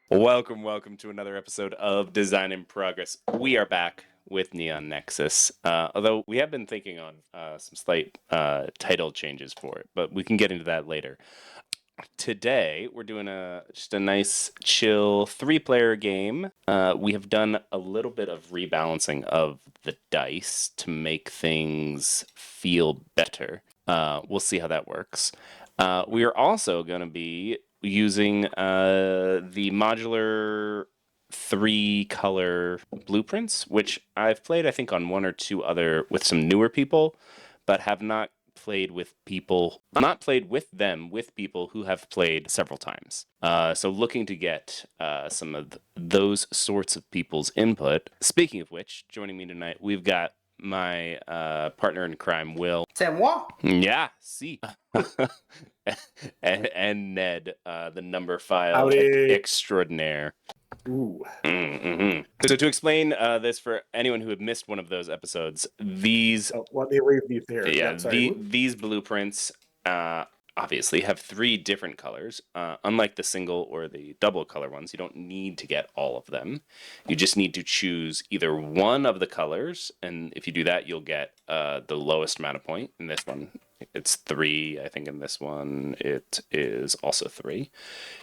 Welcome to another episode of Design in Progress. We are back with Neon Nexus, although we have been thinking on some slight title changes for it, but we can get into that later. Today, we're doing just a nice, chill 3-player game. We have done a little bit of rebalancing of the dice to make things feel better. We'll see how that works. We are also going to be using the modular 3-color blueprints, which I've played, I think, on one or two other with some newer people, but have not played with people who have played several times. So looking to get some of those sorts of people's input. Speaking of which, joining me tonight, we've got my partner in crime, Will. C'est moi. Yeah, see. and Ned, the number file Howdy. extraordinaire. Ooh. Mm-hmm. So to explain this for anyone who had missed one of those episodes, these Let me leave these here. these blueprints obviously have 3 different colors. Unlike the single or the double color ones, you don't need to get all of them. You just need to choose either one of the colors, and if you do that, you'll get the lowest amount of point. In this one, it's 3. I think in this one, it is also 3.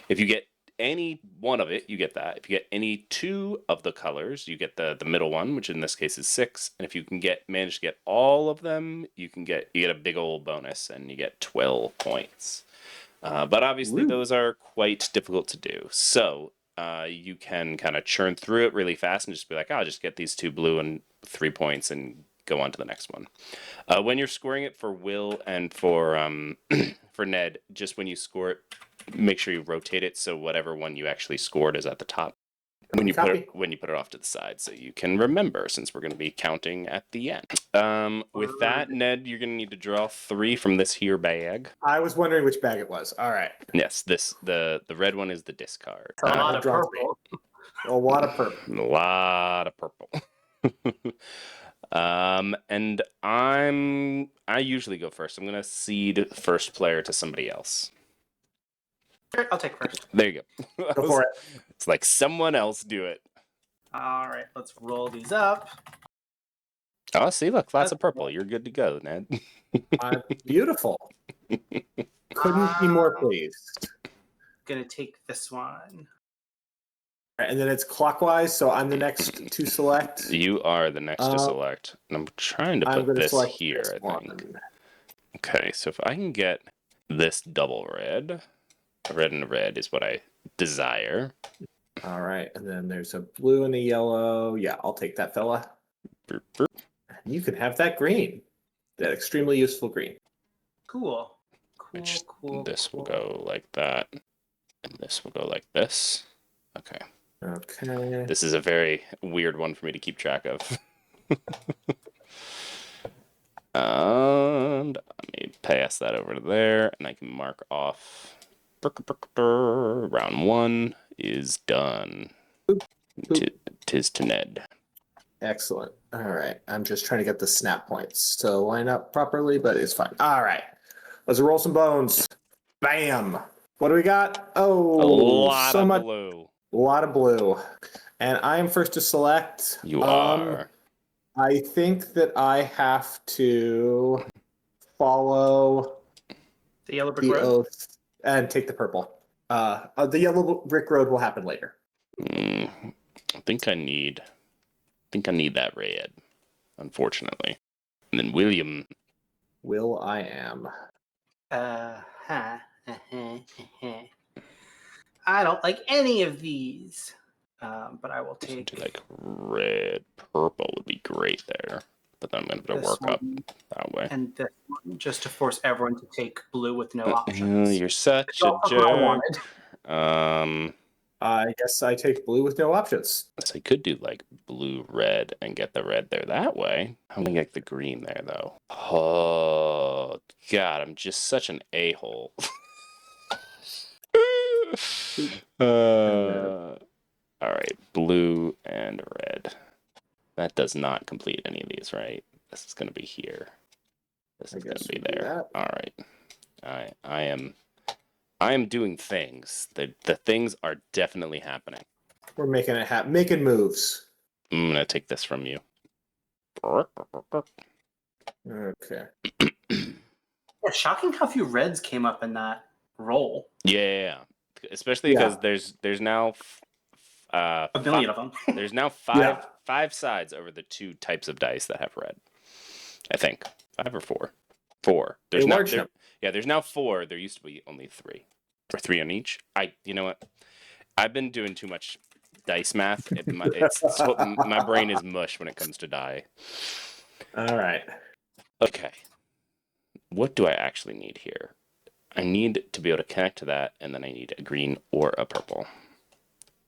If you get any one of it, you get that. If you get any 2 of the colors, you get the middle one, which in this case is 6. And if you can manage to get all of them, you get a big old bonus, and you get 12 points. But obviously, those are quite difficult to do. So you can kind of churn through it really fast and just be like, I'll just get these 2 blue and 3 points and go on to the next one. When you're scoring it for Will and for for Ned, just when you score it, make sure you rotate it so whatever one you actually scored is at the top when you put it off to the side, so you can remember, since we're going to be counting at the end. With that, Ned, you're going to need to draw 3 from this here bag. I was wondering which bag it was. All right. Yes, the red one is the discard. A lot of purple. A lot of purple. A lot of purple. And I usually go first. I'm going to cede first player to somebody else. I'll take first. There you go. Go for it. It's like someone else do it. All right, let's roll these up. Oh, see, look, lots of purple. You're good to go, Ned. Beautiful. Couldn't be more pleased. Gonna take this one. And then it's clockwise, so I'm the next to select. You are the next to select. And I'm trying to put this here, I think. Okay, so if I can get this double red. Red and red is what I desire. All right, and then there's a blue and a yellow. Yeah, I'll take that fella. Burp, burp. You can have that green. That extremely useful green. Cool. This will go like that. And this will go like this. Okay. Okay. This is a very weird one for me to keep track of. And let me pass that over to there, and I can mark off. Round 1 is done. Tis to Ned. Excellent. All right. I'm just trying to get the snap points to line up properly, but it's fine. All right. Let's roll some bones. Bam. What do we got? Oh, a lot of blue. A lot of blue. And I am first to select. You are. I think that I have to follow the yellow brick road oath and take the purple. The yellow brick road will happen later. I think I need that red, unfortunately. And then William. Will I am. I don't like any of these. But I will take like red, purple would be great there. But then I'm going to work up that way. And this one, just to force everyone to take blue with no options. You're such a jerk. I guess I take blue with no options. So you could do like blue, red, and get the red there that way. I'm going to get the green there, though. Oh, God, I'm just such an a-hole. All right, blue and red. That does not complete any of these, right? This is going to be here. This is going to be there. All right. I am doing things. The things are definitely happening. We're making it happen. Making moves. I'm gonna take this from you. Okay. Yeah, shocking how few reds came up in that roll. Yeah, especially because there's now A billion of them. there's now Yeah. five sides over the 2 types of dice that have red. I think 5 or 4. 4. There's A now large number. yeah. There's now 4. There used to be only 3, or 3 on each. You know what? I've been doing too much dice math. My brain is mush when it comes to die. All right. Okay. What do I actually need here? I need to be able to connect to that, and then I need a green or a purple.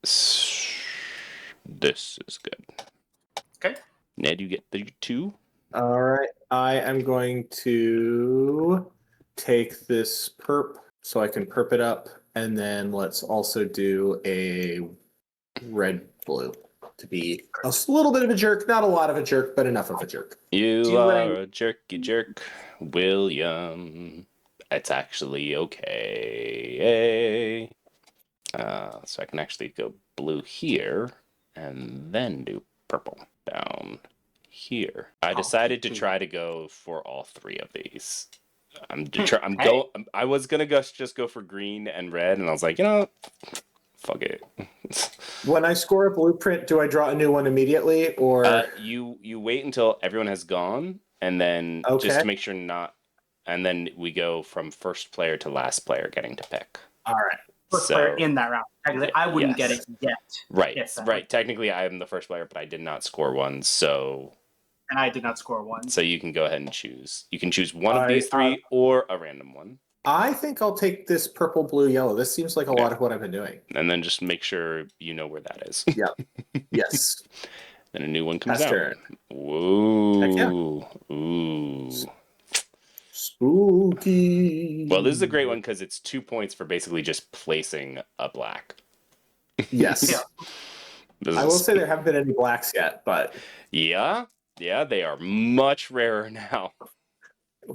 This is good. Okay. Ned, you get the 2? All right. I am going to take this perp so I can perp it up, and then let's also do a red blue to be a little bit of a jerk, not a lot of a jerk, but enough of a jerk. You Do what are a jerky jerk, William. It's actually okay. So I can actually go blue here, and then do purple down here. I decided to try to go for all 3 of these. I was gonna just go for green and red, and I was like, fuck it. When I score a blueprint, do I draw a new one immediately, or you wait until everyone has gone, and then just to make sure and then we go from first player to last player getting to pick. All right. First player in that round. I wouldn't get it yet. Right, right. Technically, I am the first player, but I did not score one, so. And I did not score one. So you can go ahead and choose. You can choose one of these 3 or a random one. I think I'll take this purple, blue, yellow. This seems like a lot of what I've been doing. And then just make sure you know where that is. Yeah. Yes. Then a new one comes Pass out. turn. Whoa. Heck yeah. Ooh. Spooky. Well, this is a great one because it's 2 points for basically just placing a black. Yes. Yeah. I will say there haven't been any blacks yet, but yeah, they are much rarer now.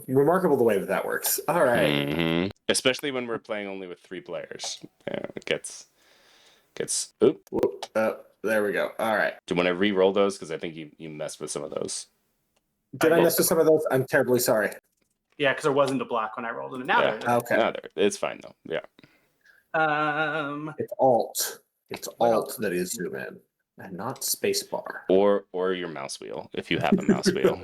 Remarkable the way that works. All right. Mm-hmm. Especially when we're playing only with 3 players. Yeah, it gets. There we go. All right. Do you want to re-roll those? Because I think you messed with some of those. Did I mess with some of those? I'm terribly sorry. Yeah, because there wasn't a black when I rolled them. Now it's fine though. Yeah. It's Alt. It's Alt that is zoom in, and not spacebar. Or your mouse wheel if you have a mouse wheel.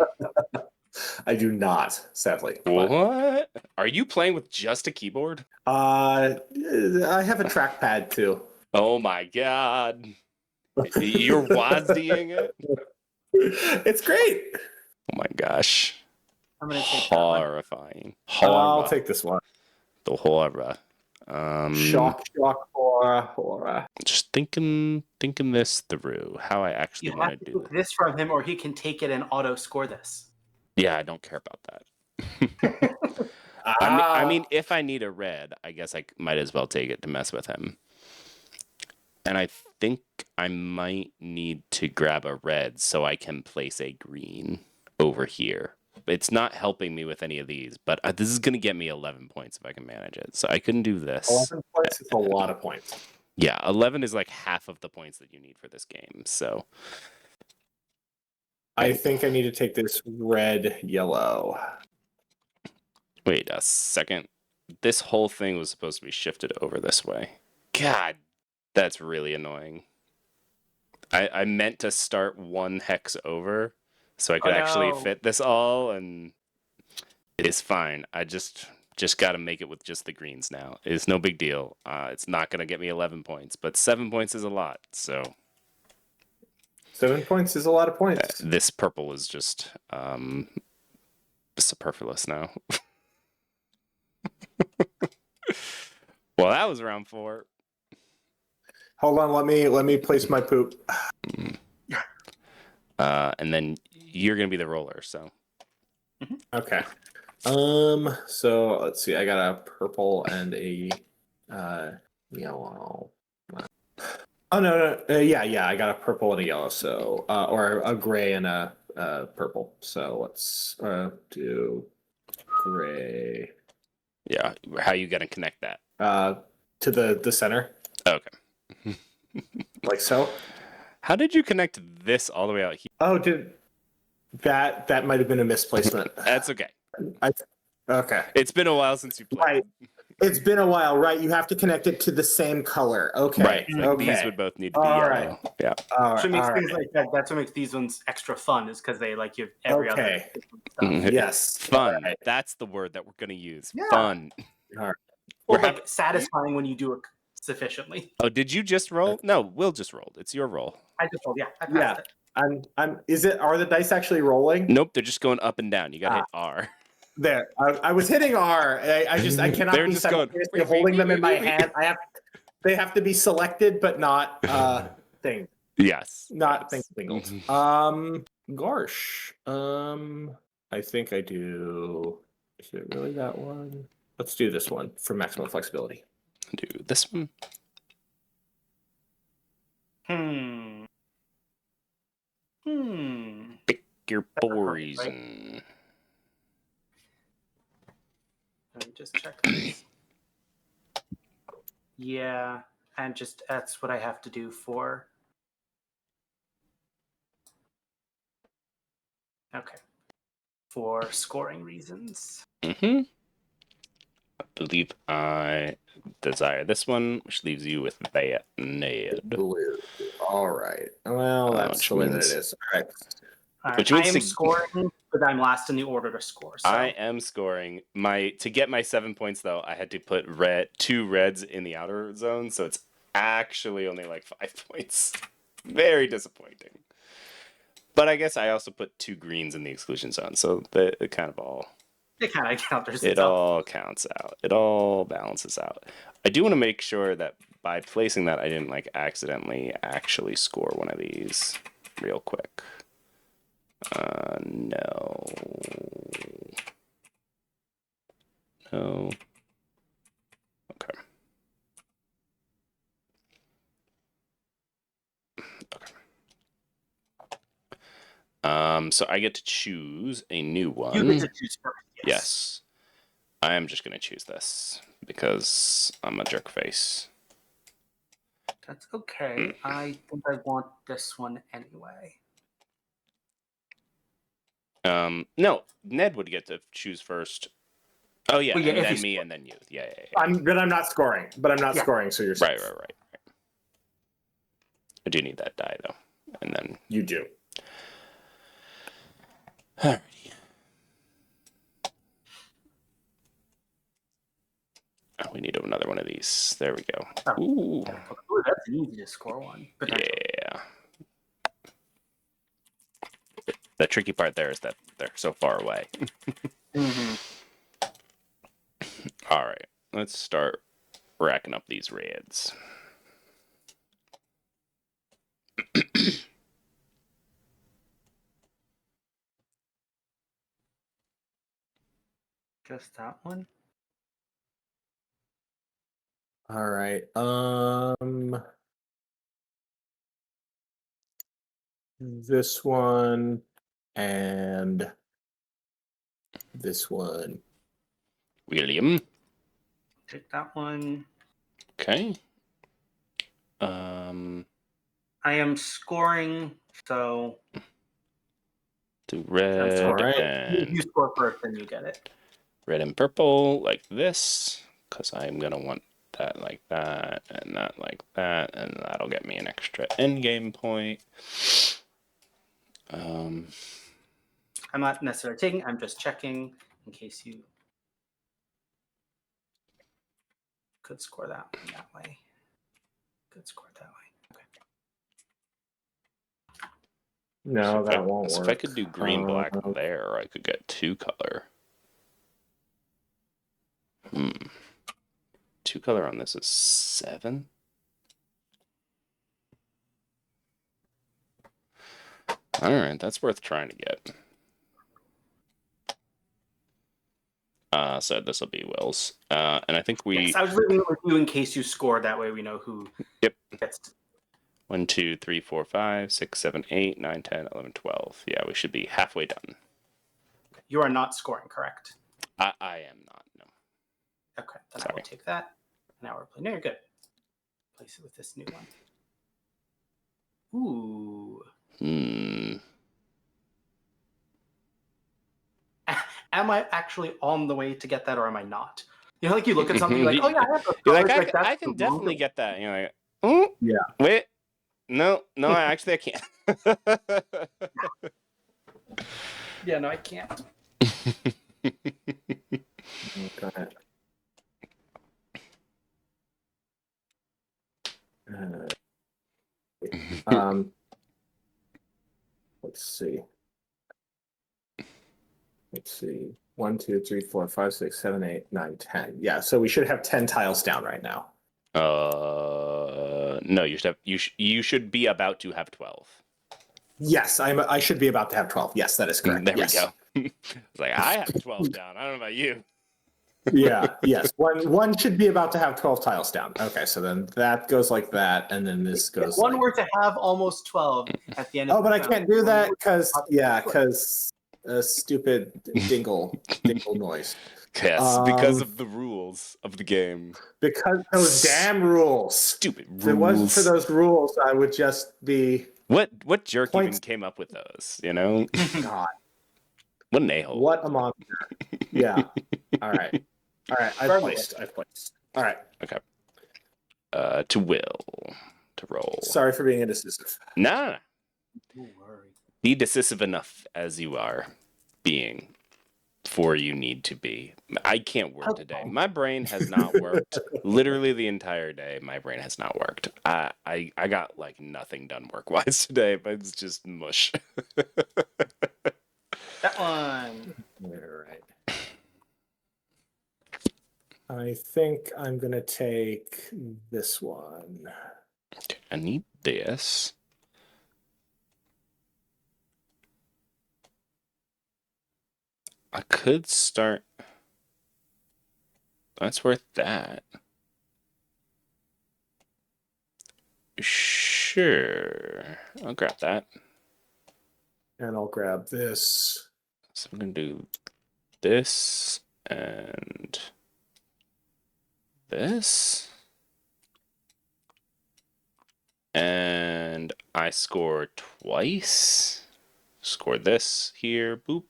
I do not, sadly. What? Are you playing with just a keyboard? I have a trackpad too. Oh my god. You're WASDing it? It's great. Oh my gosh. I'm gonna take horrifying. I'll take this one. The horror. Shock, horror. Just thinking this through. How I actually want to do this from him, or he can take it and auto score this. Yeah, I don't care about that. I mean, if I need a red, I guess I might as well take it to mess with him. And I think I might need to grab a red so I can place a green over here. It's not helping me with any of these, but this is going to get me 11 points if I can manage it. So I couldn't do this. 11 points is a lot of points. Yeah, 11 is like half of the points that you need for this game. So I think I need to take this red, yellow. Wait a second. This whole thing was supposed to be shifted over this way. God, that's really annoying. I meant to start 1 hex over so I could actually fit this all, and it's fine. I just got to make it with just the greens now. It's no big deal. It's not going to get me 11 points, but 7 points is a lot, so... 7 points is a lot of points. This purple is just superfluous now. Well, that was round 4. Hold on, let me place my poop. And then you're gonna be the roller, so. Okay. So let's see. I got a purple and a yellow. Oh no. Yeah. I got a purple and a yellow. So or a gray and a purple. So let's do gray. Yeah. How you gonna connect that? to the center, Okay. like so. How did you connect this all the way out here? Oh, that might have been a misplacement. That's okay. Okay. It's been a while since you played. Right. It's been a while, right? You have to connect it to the same color. Okay. Right. Okay. These would both need to be All yellow. right. Yeah. All So it right. makes All things right. like that. That's what makes these ones extra fun, is because they like you have every other Okay. stuff. Mhm. Yes. Fun. All right. That's the word that we're gonna use. Yeah. Fun. All right. Or We're like having- satisfying when you do it sufficiently. Oh, did you just roll? No, Will just rolled. It's your roll. I just told, yeah, I passed Yeah. it. Are the dice actually rolling? Nope, they're just going up and down. You gotta hit R. There. I was hitting R. I cannot They're be just going, simultaneously holding them in my hand. They have to be selected, but not thing. Yes. Not yes. things. Gosh. I think I do. Is it really that one? Let's do this one for maximum flexibility. Do this one. Pick your poison. Let me just check this. Yeah, and just that's what I have to do for. Okay. For scoring reasons. Mm-hmm. I believe I desire this one, which leaves you with that Ned. Blue. All right. Well, that's which the way that means- it is. All right. All right. Which I means am to- scoring, but I'm last in the order to score. So. I am scoring to get my 7 points though. I had to put two reds in the outer zone, so it's actually only like 5 points. Very disappointing. But I guess I also put 2 greens in the exclusion zone, so it kind of all It kind of counters it itself. all counts out. It all balances out. I do want to make sure that by placing that, I didn't like accidentally actually score one of these real quick. No. No. Okay. So I get to choose a new one. You get to choose first. Yes. I am just going to choose this because I'm a jerk face. That's okay. I think I want this one anyway. No, Ned would get to choose first. Oh yeah, Well, yeah, and if then you me, score. and then you. Yeah. I'm not scoring, but I'm not Yeah. scoring, so you're Right. safe. I do need that die though, and then. You do. Alrighty. Oh, we need another one of these. There we go. Oh. Ooh. Ooh, that's an easy to score one. Potentially. Yeah. The tricky part there is that they're so far away. Mm-hmm. All right, let's start racking up these reds. Just that one. All right. This one and this one. William. Take that one. Okay. I am scoring, so To red all right. and you score first, then you get it. red and purple like this, because I'm gonna want that like that, and that like that, and that'll get me an extra end game point. I'm not necessarily taking. I'm just checking in case you could score that one that way. Could score it that way. Okay. No, So that won't so work. if I could do green black there, I could get 2 color. 2 color on this is 7. All right, that's worth trying to get. So this will be Will's, and I think we. Yes, I was leaving it with you in case you scored. That way we know who. Yep. Gets. 1, 2, 3, 4, 5, 6, 7, 8, 9, 10, 11, 12. Yeah, we should be halfway done. You are not scoring, correct? I am not. No. Okay, then I Sorry. will take that. Now we're playing. No, you're good. Place it with this new one. Ooh. Am I actually on the way to get that, or am I not? You know, like you look at something, you're like, oh yeah, I have those You're colors. like, That's I can the definitely wrong- get that. And you're like, oh, Yeah. wait, no, I can't. Yeah, no, I can't. Okay. Let's see. 1, 2, 3, 4, 5, 6, 7, 8, 9, 10. Yeah, so we should have 10 tiles down right now. No, you should be about to have 12. Yes, I should be about to have 12. Yes, that is correct. There Yes. we go. It's like I have 12 down. I don't know about you. Yeah, yes. One should be about to have 12 tiles down. Okay, so then that goes like that, and then this goes One like... were to have almost 12 at the end of Oh, but I the can't do that because a stupid dingle noise. Yes, because of the rules of the game. Because those damn rules. Stupid rules. If it wasn't for those rules, I would just be... What jerk Points. even came up with those, you know? God. What an a-hole. What a monster. Yeah. All right. I've placed. All right. Okay. To roll. Sorry for being indecisive. Nah. Don't worry. Be decisive enough as you are being for you need to be. I can't work today. My brain has not worked. Literally the entire day, my brain has not worked. I got like nothing done work-wise today, but it's just mush. That one. All right. I think I'm going to take this one. Okay, I need this. I could start. That's worth that. Sure. I'll grab that. And I'll grab this. So I'm going to do this and this. And I score twice. Score this here, boop.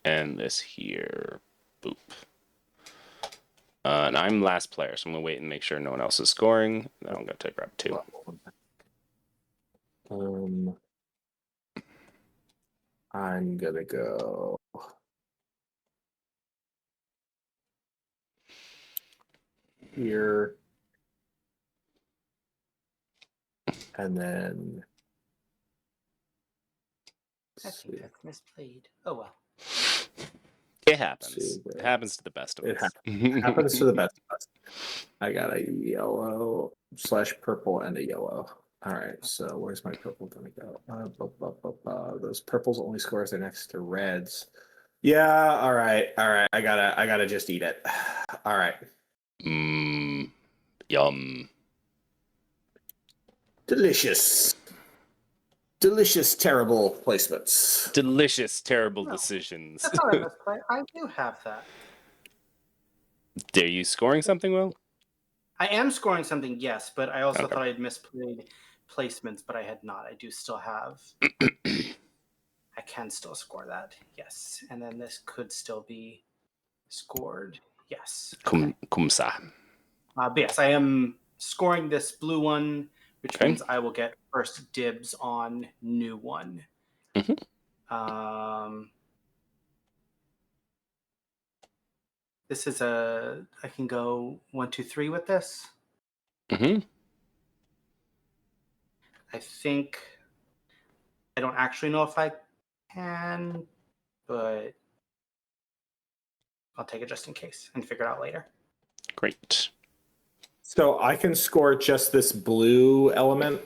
And this here, boop. And I'm last player, so I'm going to wait and make sure no one else is scoring. Then I'm going to grab 2. I'm going to go... here. And then... I think that's misplayed. Oh well. It happens. It happens to the best of us. It happens to the best of us. I got a yellow / purple and a yellow. All right, so where's my purple gonna go? Those purples only score if they're next to reds. Yeah, all right. I gotta just eat it. All right. Yum. Delicious, terrible placements. Delicious, terrible decisions. That's not a misplay. I do have that. Are you scoring something, Will? I am scoring something, yes, but I also Okay. thought I had misplayed placements, but I had not. I do still have. I can still score that, yes. And then this could still be scored, yes. Kumsa. But yes, I am scoring this blue one, which Okay. means I will get first dibs on new one. This is I can go 1, 2, 3 with this. I think I don't actually know if I can, but I'll take it just in case and figure it out later. Great. So I can score just this blue element?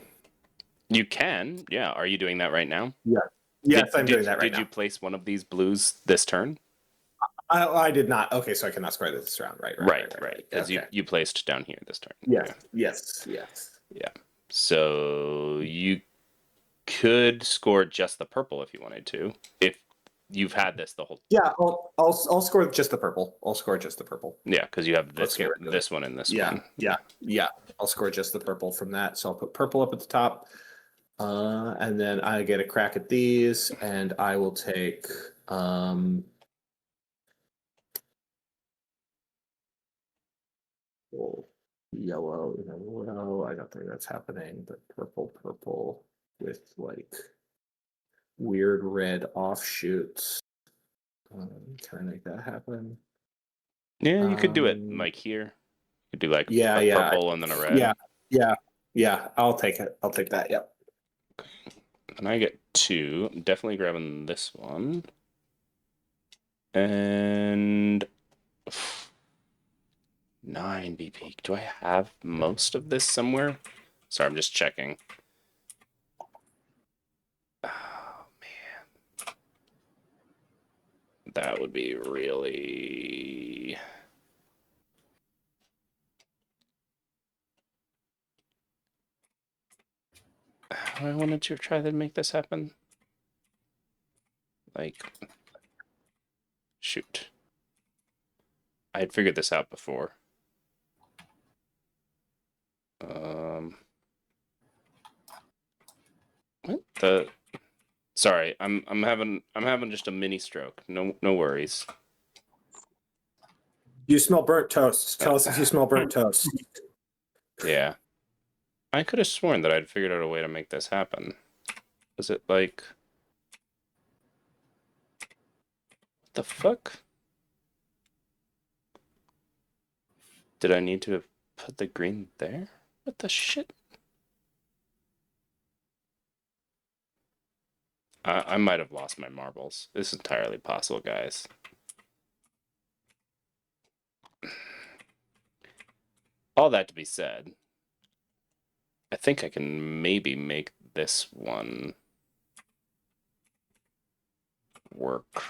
You can, yeah. Are you doing that right now? Yeah. Yes, I'm doing that right Did now. you place one of these blues this turn? I did not. Okay, so I cannot score this round. Right. Because Okay. you placed down here this turn. Yes. Yeah. So you could score just the purple if you wanted to. If you've had this the whole. Yeah, I'll score just the purple. I'll score just the purple. Yeah, because you have Let's this get rid of this one and this Yeah, one. yeah. I'll score just the purple from that. So I'll put purple up at the top. And then I get a crack at these, and I will take yellow in a row. I don't think that's happening, but purple with like weird red offshoots. Can I make that happen? Yeah, you could do it like here. You could do like a Yeah. purple and then a red. Yeah. I'll take it. I'll take that. Yep. And I get 2. I'm definitely grabbing this one. And 9 BP. Do I have most of this somewhere? Sorry, I'm just checking. Oh, man. That would be really... I wanted to try to make this happen. Like... Shoot. I had figured this out before. What the? Sorry, I'm having just a mini stroke. No worries. You smell burnt toast. Tell us if you smell burnt toast. Yeah, I could have sworn that I'd figured out a way to make this happen. Was it like? What the fuck? Did I need to have put the green there? What the shit? I might have lost my marbles. This is entirely possible, guys. All that to be said, I think I can maybe make this one work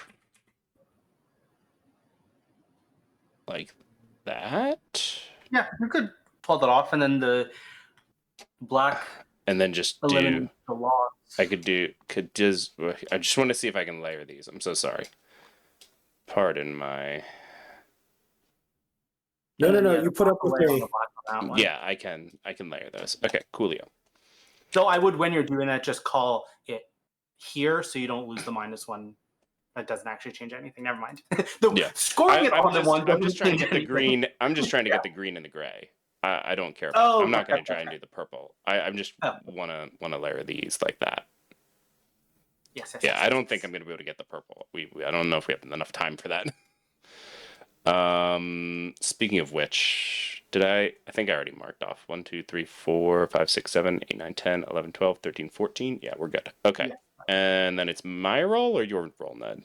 like that. Yeah, you could pull that off, and then the black And then just do. eliminate the loss. I could just. I just want to see if I can layer these. I'm so sorry. Pardon my. No. Yeah, You put up with layer on me. the black on that one. Yeah, I can layer those. Okay, coolio. So I would, when you're doing that, just call it here so you don't lose the -1. That doesn't actually change anything. Never mind. Scoring it on the one. I'm just trying to get the anything. green. I'm just trying to get the green and the gray. I don't care. About I'm not going to try and do the purple. I'm just want to layer these like that. Yes. I don't think I'm going to be able to get the purple. I don't know if we have enough time for that. Speaking of which, I think I already marked off 1, 2, 3, 4, 5, 6, 7, 8, 9, 10, 11, 12, 13, 14. Yeah, we're good. Okay. Yeah. And then it's my roll or your roll, Ned?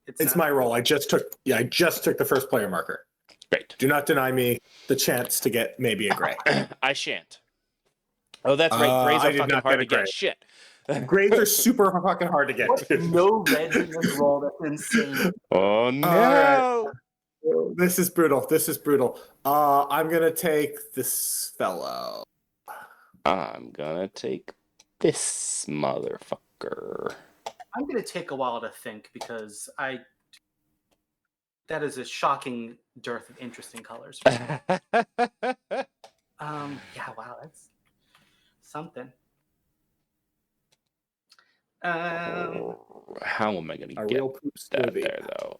It's my roll. I just took the first player marker. Great. Do not deny me the chance to get maybe a gray. I shan't. Oh, that's right. Grays are fucking hard to get. Shit. Grays are super fucking hard to get. No reds in this roll. That's insane. Oh no. Right. This is brutal. I'm gonna take this fellow. I'm gonna take this motherfucker. I'm gonna take a while to think because that is a shocking dearth of interesting colors. Yeah, wow, that's something. How am I gonna get that there though?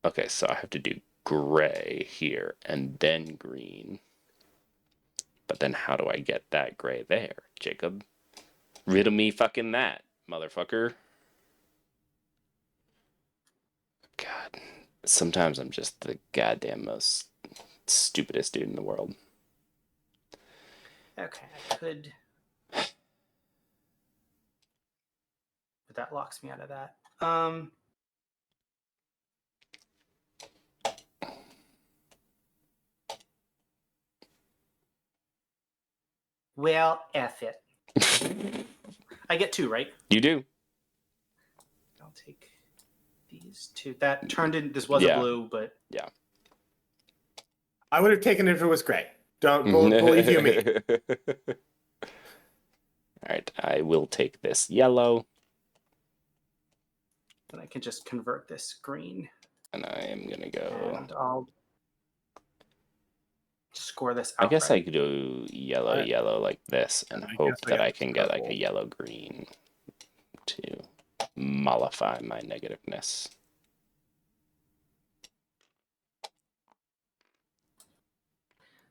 Okay, so I have to do gray here and then green. But then how do I get that gray there, Jacob? Riddle me fucking that, motherfucker. God, sometimes I'm just the goddamn most stupidest dude in the world. Okay, I could... But that locks me out of that. Well, F it. I get 2, right? You do. I'll take these 2. That turned in. This was a blue, but yeah. I would have taken it if it was gray. Don't believe you me. All right, I will take this yellow. then I can just convert this green. And I am gonna go. And I'll score this I outright. guess I could do yellow, yellow like this, and hope that I can get like a yellow green to mollify my negativeness.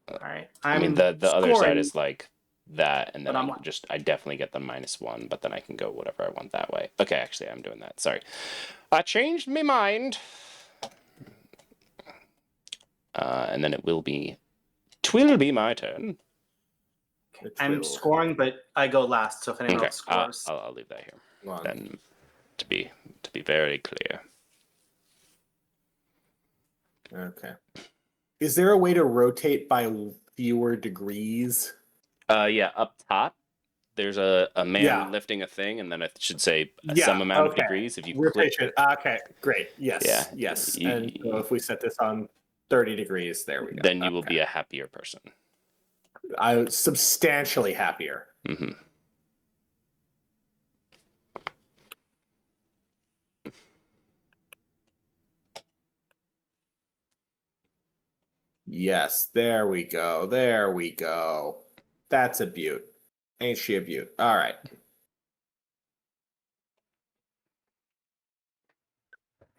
All right. I mean, the other side is like that, and then I definitely get the -1, but then I can go whatever I want that way. Okay, actually, I'm doing that. Sorry. I changed my mind. And then it will be my turn. Okay. I'm scoring, but I go last, so if anyone else scores. I'll leave that here. Then to be very clear. Okay. Is there a way to rotate by fewer degrees? Yeah, up top, there's a man lifting a thing, and then it should say some amount of degrees. If you rotation. Okay, great. Yes. Yeah. Yes. And so if we set this on 30 degrees, there we go. Then you will be a happier person. I'm substantially happier. Mm-hmm. Yes, there we go. There we go. That's a beaut. Ain't she a beaut? All right.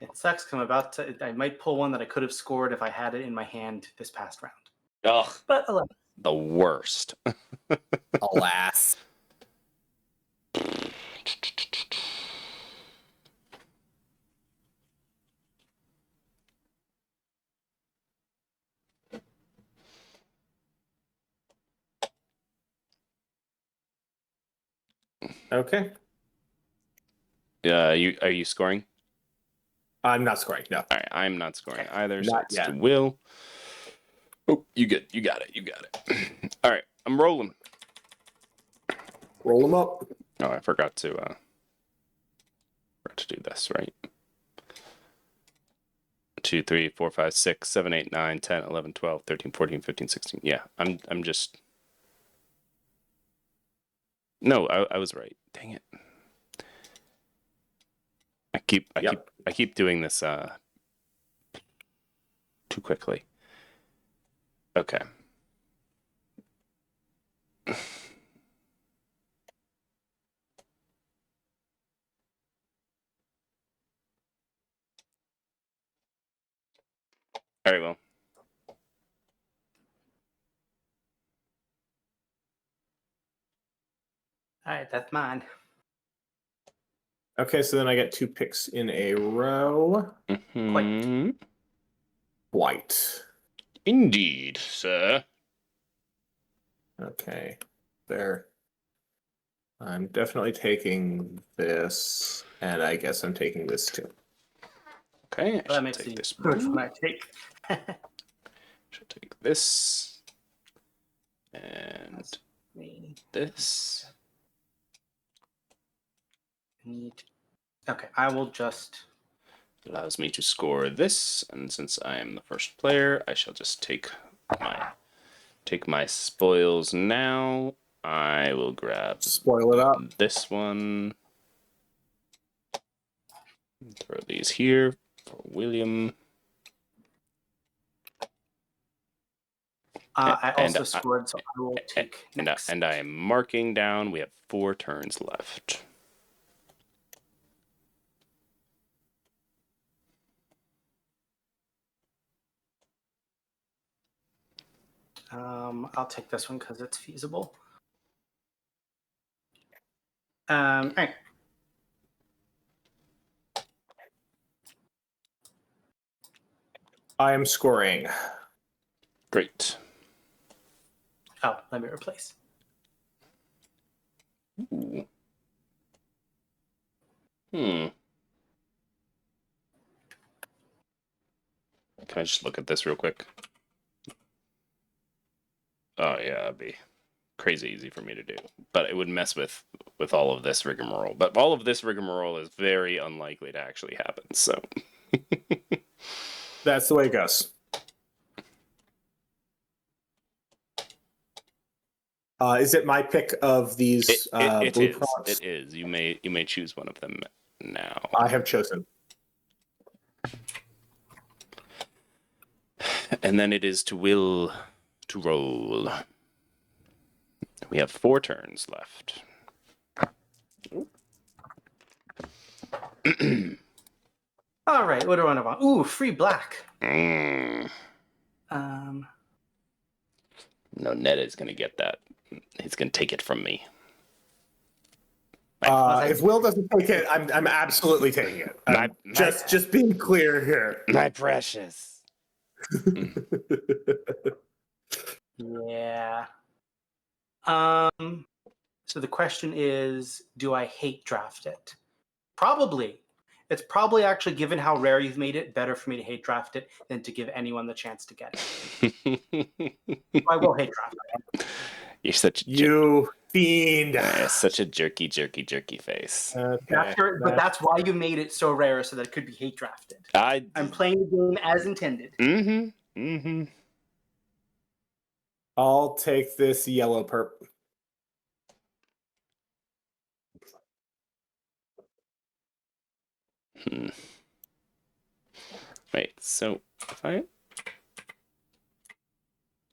It sucks because I'm about to. I might pull one that I could have scored if I had it in my hand this past round. Ugh. But alas. The worst. Alas. Okay. Are you scoring? I'm not scoring. No. All right, I'm not scoring either. Not So it's yet. to Will. Oh, you got it. All right, I'm rolling. Roll them up. Oh, I forgot to do this, right? 2, 3, 4, 5, 6, 7, 8, 9, 10, 11, 12, 13, 14, 15, 16. Yeah, I'm just. No, I was right. Dang it. I keep doing this too quickly. Okay. All right, well. All right, that's mine. Okay, so then I get 2 picks in a row. Mm-hmm. White. Indeed, sir. Okay. There. I'm definitely taking this, and I guess I'm taking this too. Okay, That makes take this. Which one I take? Should take this and this. Okay, I will just. Allows me to score this, and since I am the first player, I shall just take my spoils now. I will grab Spoil it up. this one. Throw these here for William. I also scored, so I will take next. And I am marking down. We have 4 turns left. I'll take this one because it's feasible. All right. I am scoring. Great. Oh, let me replace. Ooh. Can I just look at this real quick? Oh yeah, it'd be crazy easy for me to do, but it would mess with all of this rigmarole. But all of this rigmarole is very unlikely to actually happen. So that's the way it goes. Is it my pick of these it blue is. props? It is. You may choose one of them now. I have chosen. And then it is to Will to roll. We have 4 turns left. All right, what do I want? Ooh, free black. No, Ned is going to get that. He's going to take it from me. If Will doesn't take it, I'm absolutely taking it. Just being clear here. My precious. Yeah. So the question is, do I hate draft it? Probably. It's probably actually, given how rare you've made it, better for me to hate draft it than to give anyone the chance to get it. I will hate draft it. You're such a you fiend. Such a jerky face. Okay. But that's why you made it so rare, so that it could be hate drafted. I'm playing the game as intended. I'll take this yellow perp. Wait, so if I...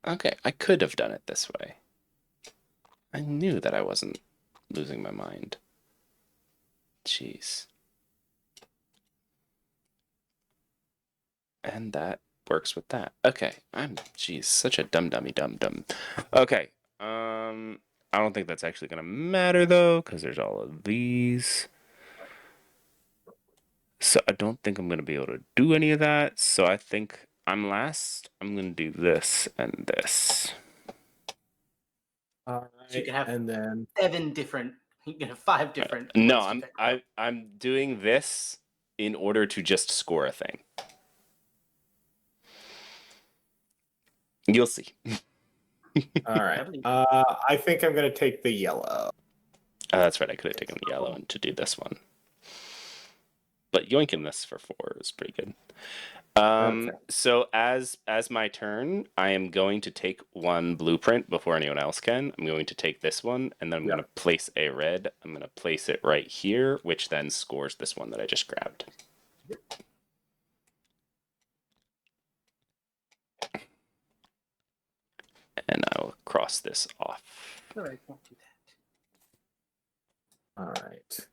Okay, I could have done it this way. I knew that I wasn't losing my mind. Jeez. And that works with that. Okay, jeez, such a dum. Okay, I don't think that's actually gonna matter though, because there's all of these. So I don't think I'm gonna be able to do any of that. So I think I'm last. I'm gonna do this and this. All right, so you can have and then 7 different. You can have 5 different. No, I'm doing this in order to just score a thing. You'll see. all right. I think I'm gonna take the yellow. That's right. I could have taken the yellow and to do this one, but yoinking this for 4 is pretty good. So as my turn, I am going to take 1 blueprint before anyone else can. I'm going to take this one, and then I'm going to place a red. I'm going to place it right here, which then scores this one that I just grabbed. And I will cross this off. All right, won't do that. All right.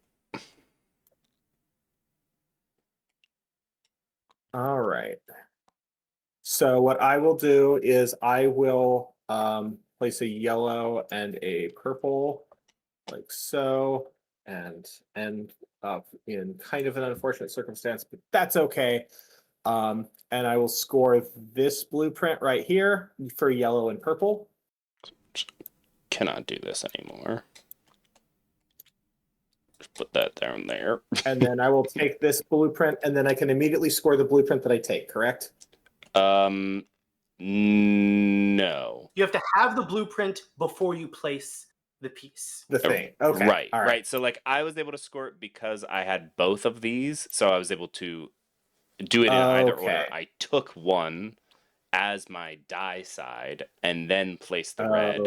All right. So what I will do is I will place a yellow and a purple, like so, and end up in kind of an unfortunate circumstance, but that's okay. And I will score this blueprint right here for yellow and purple. Cannot do this anymore. Just put that down there. And then I will take this blueprint, and then I can immediately score the blueprint that I take, correct? No. You have to have the blueprint before you place the piece. The thing. Okay. Right, All right. So like I was able to score it because I had both of these, so I was able to do it in either order. I took one as my die side and then placed the red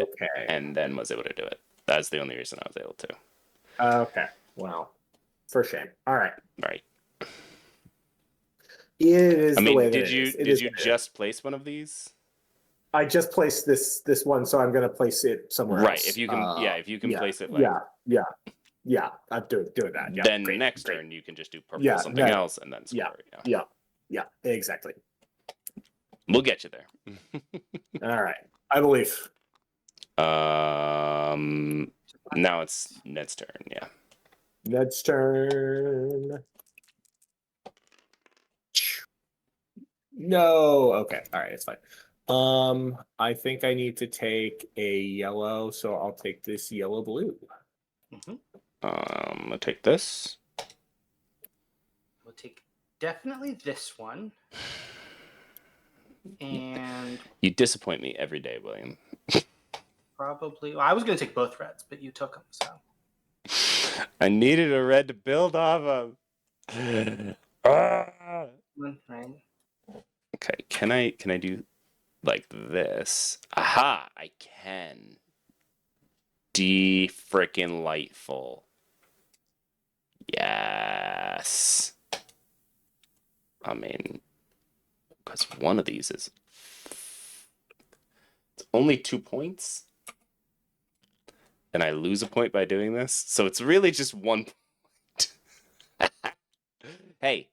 and then was able to do it. That's the only reason I was able to. Okay. Wow. For shame. All right. Right. It is the way that did you just place one of these? I just placed this one, so I'm going to place it somewhere else. Right. If you can, if you can place it like yeah. I'm doing that. Yeah. Then next turn you can just do purple something else and then score. Yeah. Exactly. We'll get you there. All right. I believe. Now it's Ned's turn. Yeah. Ned's turn. No. Okay. All right. It's fine. I think I need to take a yellow, so I'll take this yellow blue. I'll take this. We'll take definitely this one. And you disappoint me every day, William. Probably. Well, I was going to take both reds, but you took them, so. I needed a red to build off of. Right. Okay, can I do like this? Aha, I can. Frickin' Yes. I mean, because one of these is only 2 points. And I lose a point by doing this. So it's really just 1 point. Hey,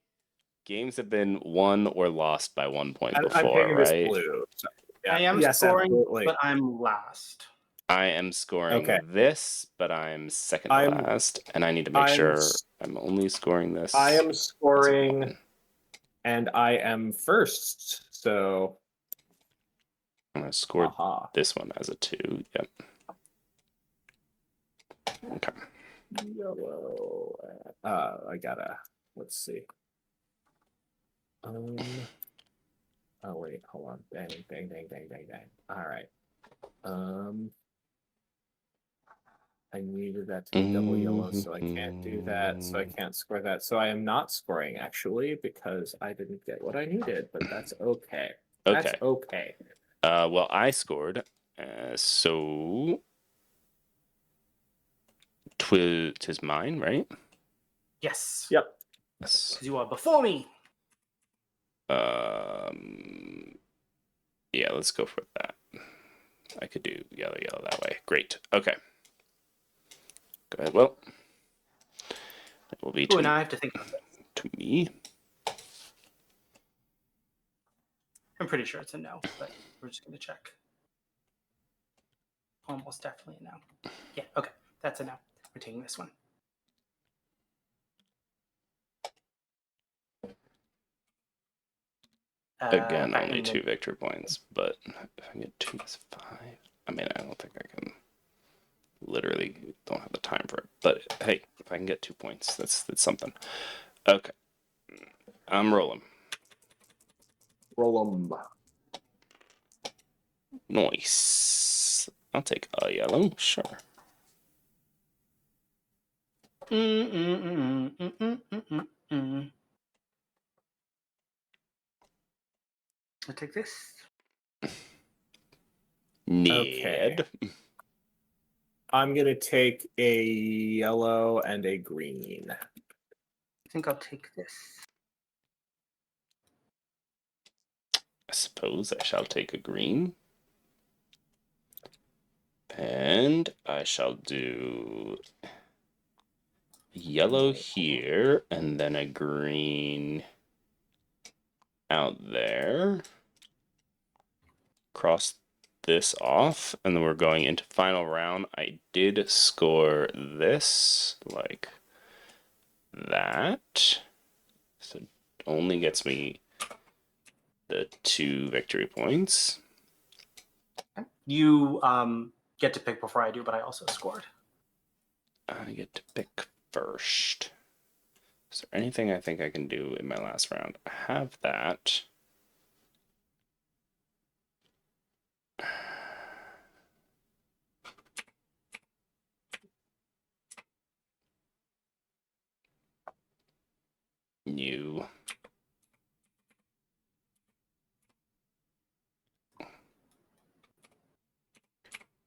games have been won or lost by 1 point I'm before, taking this right? blue. So, yeah. I am Yes, scoring, absolutely. but I'm last. I am scoring Okay. this, but I'm second to I'm- last, and I need to make sure I'm only scoring this. I am as scoring, one. and I am first. So, I'm gonna score aha. this one as a 2. Yep. Okay. Yellow. I gotta. Let's see. Oh wait, hold on. Dang. All right. I needed that to be double yellow, so I can't do that. So I can't score that. So I am not scoring actually because I didn't get what I needed, but that's okay. That's Okay. okay. Well, I scored, so tis mine, right? Yes. Yep. Yes. Because you are before me. Yeah, let's go for that. I could do yellow that way. Great. Okay. Go ahead. Well, it will be Oh, now I have to think about it. to me. I'm pretty sure it's a no, but we're just going to check. Almost definitely a no. Yeah, okay. That's a no. We're taking this one. Again, I only am 2 victory points, but if I get 2, it's 5. I mean, I don't think I can. Literally, don't have the time for it. But hey, if I can get 2 points, that's something. Okay, I'm rolling. Roll 'em. Nice. I'll take a yellow. Sure. I'll take this. Ned. Okay. I'm gonna take a yellow and a green. I think I'll take this. I suppose I shall take a green. And I shall do yellow here, and then a green out there. Cross this off, and then we're going into final round. I did score this like that. So it only gets me the 2 victory points. You get to pick before I do, but I also scored. I get to pick first. Is there anything I think I can do in my last round? I have that. You.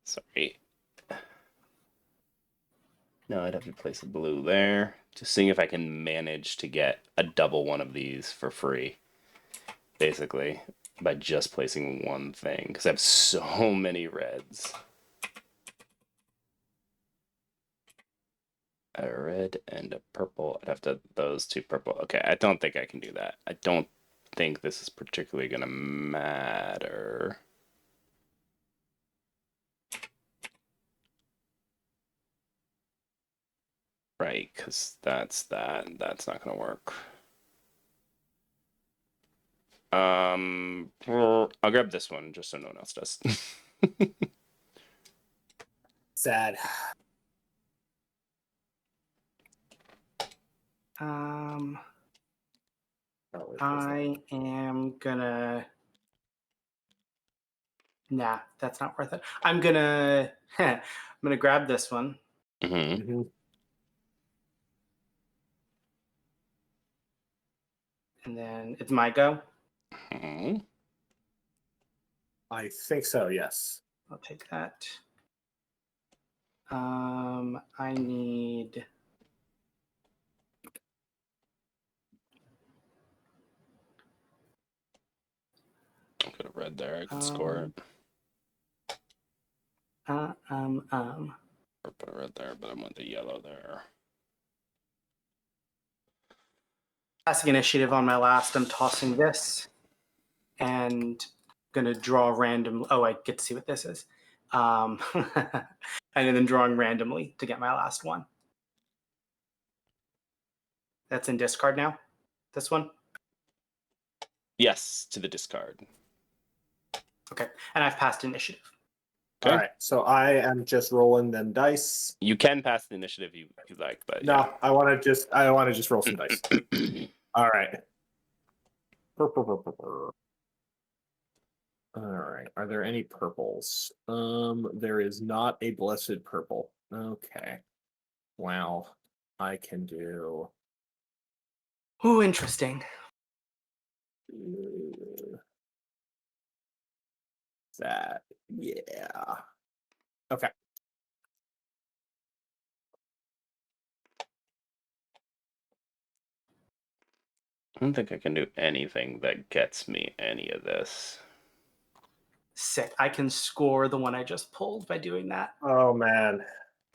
Sorry. No, I'd have to place a blue there. Just seeing if I can manage to get a double one of these for free. Basically, by just placing one thing. Because I have so many reds. A red and a purple. I'd have to those 2 purple. Okay, I don't think I can do that. I don't think this is particularly gonna matter. Right, because that's that. That's not gonna work. I'll grab this one just so no one else does. Sad. I am gonna. Nah, that's not worth it. I'm gonna. I'm gonna grab this one. Mm-hmm. And then it's my go. Mm-hmm. I think so, yes. I'll take that. I need. I'll get a red there. I can score it. Put it right there, but I want the yellow there. Passing initiative on my last. I'm tossing this and gonna draw random. Oh, I get to see what this is. And then drawing randomly to get my last one. That's in discard now. This one. Yes, to the discard. Okay, and I've passed initiative. Okay. All right, so I am just rolling them dice. You can pass the initiative if you like, but No, I want to just roll some dice. yeah. All right. All right. Are there any purples? There is not a blessed purple. Okay. Wow. I can do Ooh, interesting. that. Yeah. Okay. I don't think I can do anything that gets me any of this. Sick. I can score the one I just pulled by doing that. Oh man.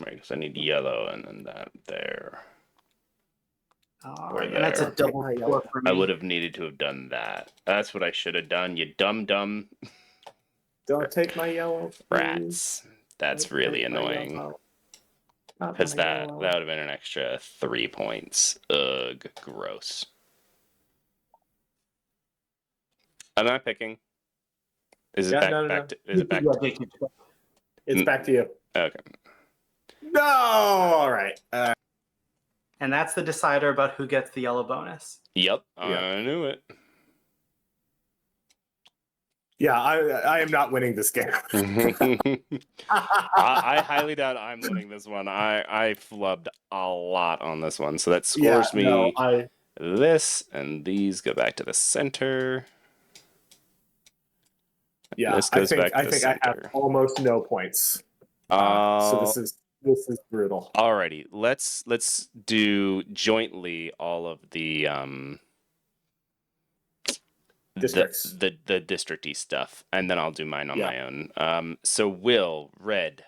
Right, because I need yellow and then that there. All Or right, and that's a there. double score for me. I would have needed to have done that. That's what I should have done, you dumb. Don't take my yellow. Please. Rats. That's Don't really take my annoying. yellow. Not Because my that yellow. would have been an extra 3 points. Ugh, gross. I'm not picking. Is it Yeah, back? no. Back to? Is it back? Yeah, To, Jake, It's back to you. okay. No. All right. and that's the decider about who gets the yellow bonus. Yep, Yeah. I knew it. Yeah, I am not winning this game. I highly doubt I'm winning this one. I flubbed a lot on this one, so that scores me. No, This and these go back to the center. Yeah, This goes back to I the think center. I have almost no points. So this is brutal. Alrighty, let's do jointly all of the Districts. the districty stuff, and then I'll do mine on Yeah. my own. So Will, red,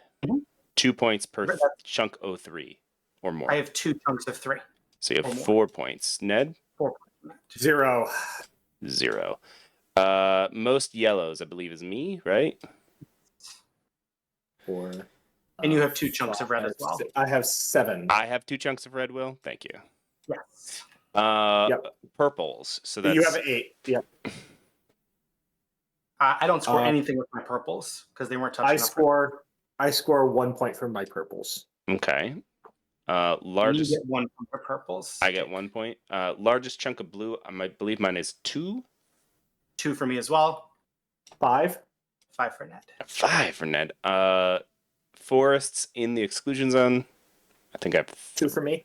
2 points per chunk 03 or more. I have 2 chunks of 3. So you have 4 points. Ned? 4 points. 0. 0. Most yellows, I believe, is me, right? 4. And you have 2 chunks of red as well. I have 7. I have 2 chunks of red, Will. Thank you. Yes. Purples. So that's You have 8. Yep. I don't score anything with my purples because they weren't touching. I score 1 point from my purples. okay. Largest. You get 1 point for purples. I get 1 point. Largest chunk of blue. I believe mine is 2. 2 for me as well. 5. 5 for Ned. 5 for Ned. Forests in the exclusion zone. I think I have 2 for me.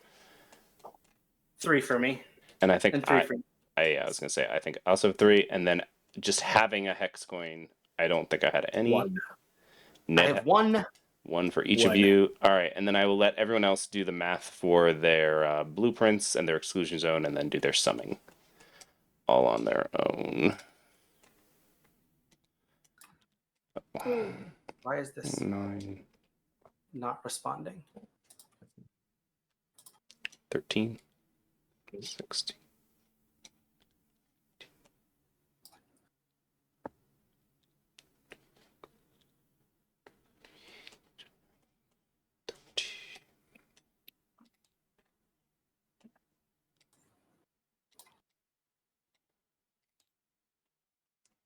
3 for me. And I think and 3 for me. I was gonna say I think I also have 3, and then just having a hex coin. I don't think I had any. 1. Ned I have 1. 1 for each of you. All right, and then I will let everyone else do the math for their blueprints and their exclusion zone, and then do their summing all on their own. Why is this 9, not responding? 13, 16.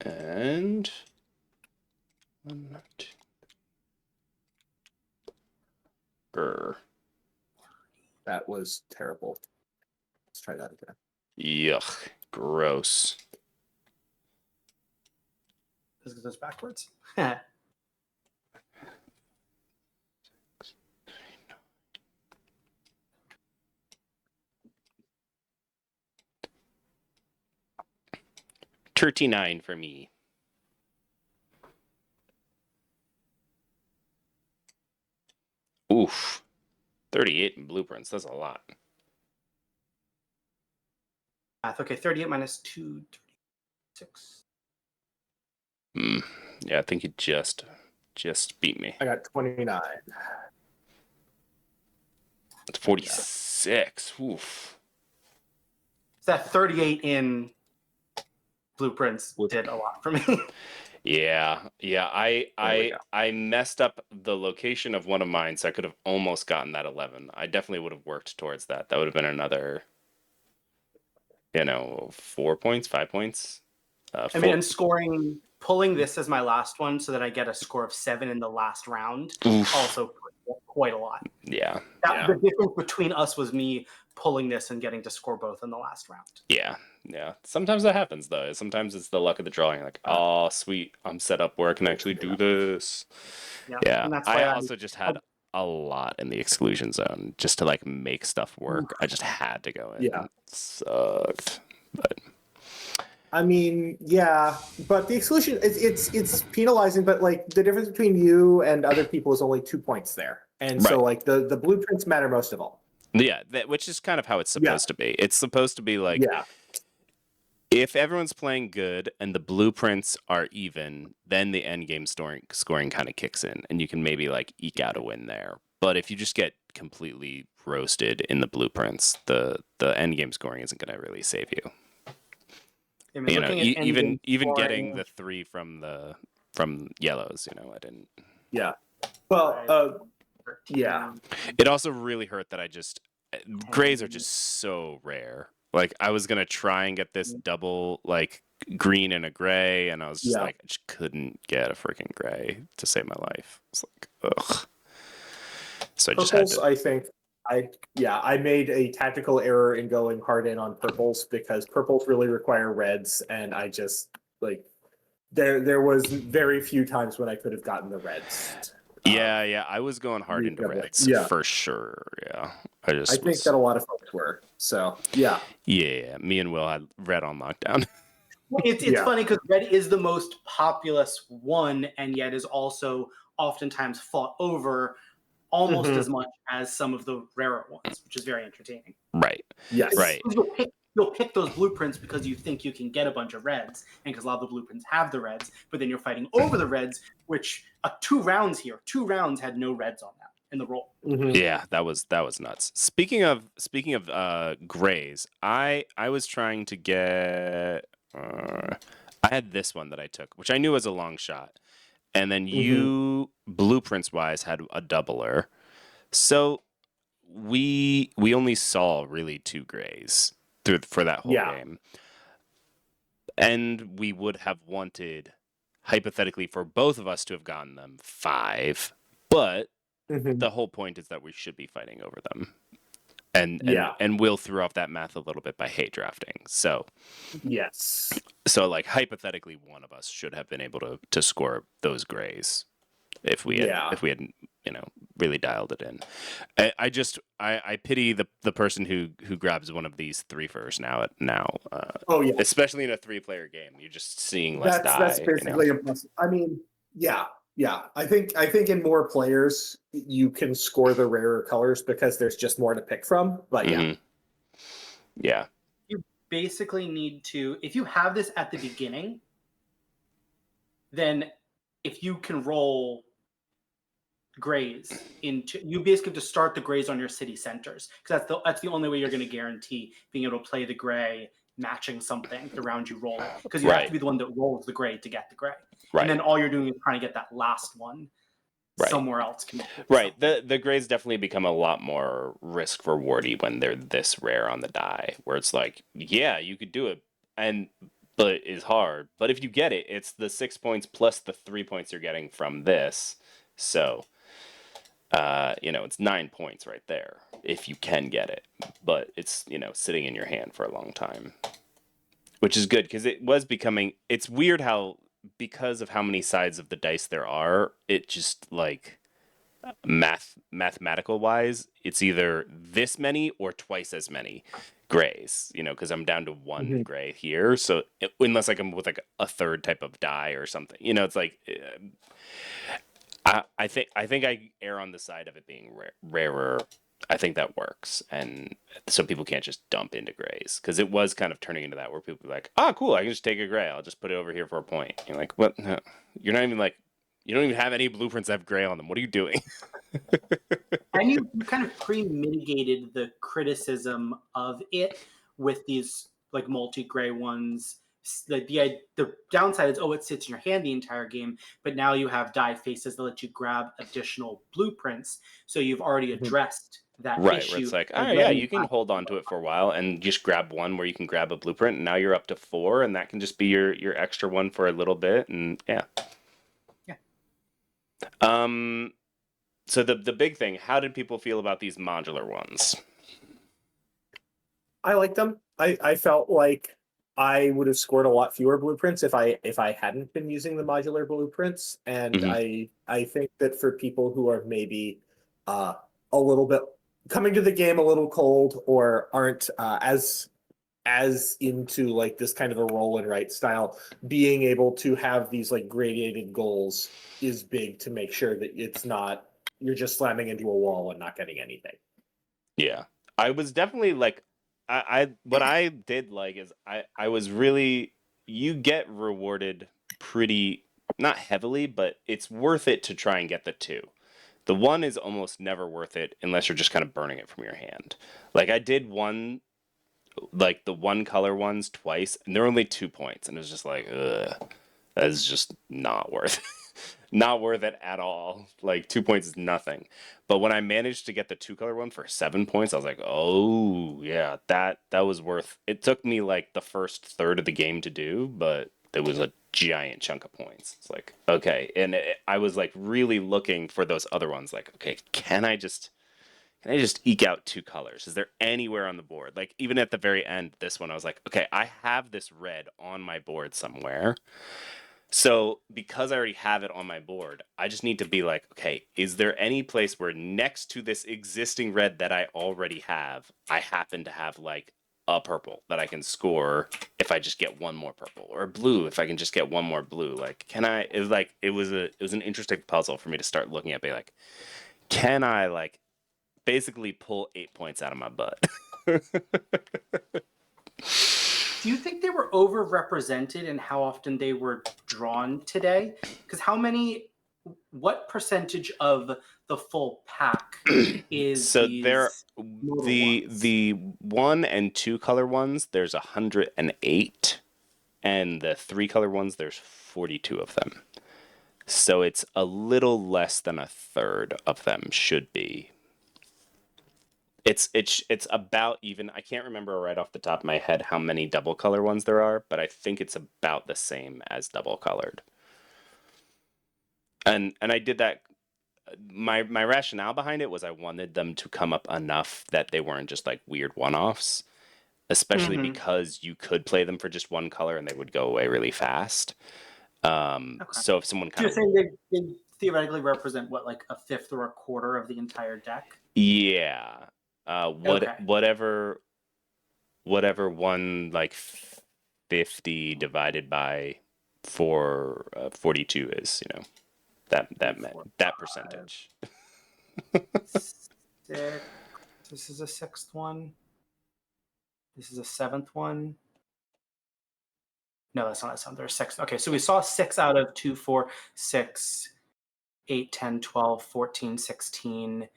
And 1, 2. That was terrible. Let's try that again. Yuck. Gross. This goes backwards. 39 for me. Oof. 38 in blueprints. That's a lot. Okay, 38 minus 2, 6. Yeah, I think you just just beat me. I got 29. It's 46. Oof. That 38 in blueprints did a lot for me. Yeah. we go. I messed up the location of one of mine, so I could have almost gotten that 11. I definitely would have worked towards that. That would have been another, 4 points, 5 points. I mean, and pulling this as my last one so that I get a score of 7 in the last round, Oof. also quite a lot. Yeah. The difference between us was me pulling this and getting to score both in the last round. Yeah. Yeah. Sometimes that happens, though. Sometimes it's the luck of the draw. You're like, oh, sweet. I'm set up where I can actually do this. Yeah. And that's why I also just had a lot in the exclusion zone just to like make stuff work. I just had to go in. Yeah. It sucked. But I mean, yeah, but the exclusion it's penalizing, but like the difference between you and other people is only 2 points there. And so like the blueprints matter most of all. yeah, which is kind of how it's supposed to be. It's supposed to be like, if everyone's playing good and the blueprints are even, then the end game scoring kind of kicks in, and you can maybe like eke out a win there. But if you just get completely roasted in the blueprints, the end game scoring isn't going to really save you. I mean, even getting the 3 from yellows, I didn't. Yeah. Well, yeah. It also really hurt that grays are just so rare. Like I was gonna try and get this double like green and a gray, and I was just like, I just couldn't get a freaking gray to save my life. It's like, ugh. So purples, I just had to. I think I made a tactical error in going hard in on purples because purples really require reds, and I just like there was very few times when I could have gotten the reds. Yeah, I was going hard into reds for sure. Yeah, I think that a lot of folks were. So yeah, me and Will had red on lockdown. It's funny because red is the most populous one, and yet is also oftentimes fought over almost as much as some of the rarer ones, which is very entertaining. Right. Yes. Right. You'll pick those blueprints because you think you can get a bunch of reds, and because a lot of the blueprints have the reds, but then you're fighting over the reds, which 2 rounds had no reds on them in the roll. Mm-hmm. Yeah, that was nuts. Speaking of grays, I was trying to get. I had this one that I took, which I knew was a long shot. And then you, blueprints wise, had a doubler. So we only saw really 2 grays for that whole game. And we would have wanted, hypothetically, for both of us to have gotten them 5. But the whole point is that we should be fighting over them. And Will threw off that math a little bit by hate drafting. So yes. So like hypothetically, one of us should have been able to score those grays if we had really dialed it in. I pity the person who grabs one of these 3 first now. Especially in a 3-player game, you're just seeing less die. That's basically impossible. I mean, yeah. I think in more players you can score the rarer colors because there's just more to pick from. But yeah. You basically need to, if you have this at the beginning, then if you can roll grays you basically have to start the grays on your city centers, because that's the only way you're going to guarantee being able to play the gray matching something the round you roll, because you have to be the one that rolls the gray to get the gray. And then all you're doing is trying to get that last one somewhere else. Right. The grays definitely become a lot more risk rewardy when they're this rare on the die, where it's like, yeah, you could do it, but it's hard. But if you get it, it's the 6 points plus the 3 points you're getting from this. So, it's 9 points right there if you can get it. But it's, sitting in your hand for a long time, which is good because it's weird how, because of how many sides of the dice there are, it just like mathematical wise, it's either this many or twice as many grays, because I'm down to 1 gray here. So unless like I'm with like a 3rd type of die or something, it's like I think I err on the side of it being rarer. I think that works, and so people can't just dump into grays, because it was kind of turning into that where people are like, "Oh, cool! I can just take a gray. I'll just put it over here for a point." You're like, "What? No. You're not even like, You don't even have any blueprints that have gray on them. What are you doing? And you kind of pre-mitigated the criticism of it with these like multi-gray ones. The downside is, it sits in your hand the entire game, but now you have die faces that let you grab additional blueprints. So you've already addressed that Right, where issue. it's like, and oh yeah, letting you can hold on to it for a while and just grab one where you can grab a blueprint, and now you're up to 4, and that can just be your extra one for a little bit, and yeah. Yeah. So the big thing, how did people feel about these modular ones? I like them. I felt like I would have scored a lot fewer blueprints if I hadn't been using the modular blueprints. And Mhm. I think that for people who are maybe a little bit coming to the game a little cold or aren't as into like this kind of a roll and write style, being able to have these like gradated goals is big to make sure that it's not you're just slamming into a wall and not getting anything. Yeah. I was definitely like I what I did like is I was really, you get rewarded pretty, not heavily, but it's worth it to try and get the 2. The 1 is almost never worth it unless you're just kind of burning it from your hand. Like I did one, like the one color ones twice, and they're only 2 points, and it was just like, ugh, that is just not worth it. Not worth it at all. Like 2 points is nothing. But when I managed to get the 2 color one for 7 points, I was like, oh yeah, that was worth. It took me like the first third of the game to do, but it was a giant chunk of points. It's like, okay, and I was like really looking for those other ones. Like, okay, can I just eke out 2 colors? Is there anywhere on the board? Like even at the very end, this one, I was like, okay, I have this red on my board somewhere. So because I already have it on my board, I just need to be like, okay, is there any place where next to this existing red that I already have, I happen to have like a purple that I can score if I just get one more purple, or blue if I can just get one more blue? Like, can I? It was like it was an interesting puzzle for me to start looking at, be like, can I like basically pull 8 points out of my butt? Do you think they were overrepresented in how often they were drawn today? Because what percentage of the full pack is So there, these modal the ones? the 1 and 2 color ones, there's 108, and the 3 color ones, there's 42 of them. So it's a little less than a third of them should be. It's about even. I can't remember right off the top of my head how many double color ones there are, but I think it's about the same as double colored. And I did that. My rationale behind it was I wanted them to come up enough that they weren't just like weird one-offs, especially Mm-hmm. because you could play them for just one color and they would go away really fast. Okay. So if someone So kind you're of, saying they theoretically represent what, like a fifth or a quarter of the entire deck? yeah, Okay. whatever one like 50 divided by 42 is, that 5, percentage. 6. This is a sixth one. This is a seventh one. No, that's not a seventh. There's six. Okay, so we saw 6 out of 2, 4, 6, 8, 10, 12, 14, 16,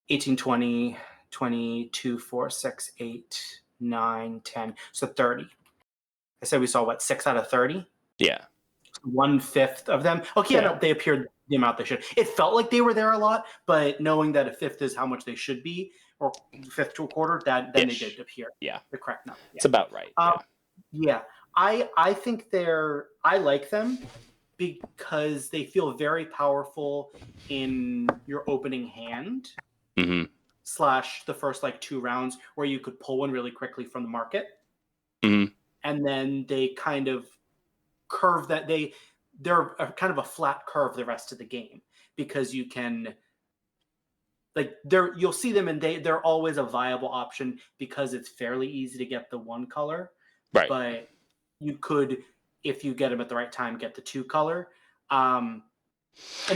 18, 20, 22, 4, 6, 8, 9, 10. So 30. I said we saw what, 6 out of 30? Yeah. 1/5 of them. Okay, yeah, Yeah. no, they appeared the amount they should. It felt like they were there a lot, but knowing that a fifth is how much they should be, or fifth to a quarter, that then they did Ish. appear Yeah. the correct number. Yeah. It's about right. Yeah. Yeah. I think I like them because they feel very powerful in your opening hand Mm-hmm. / the first like 2 rounds where you could pull one really quickly from the market, Mm-hmm. and then they kind of curve that they're kind of a flat curve the rest of the game, because you can, like, you'll see them and they're always a viable option because it's fairly easy to get the 1 color, Right. but you could, if you get them at the right time, get the 2 color. And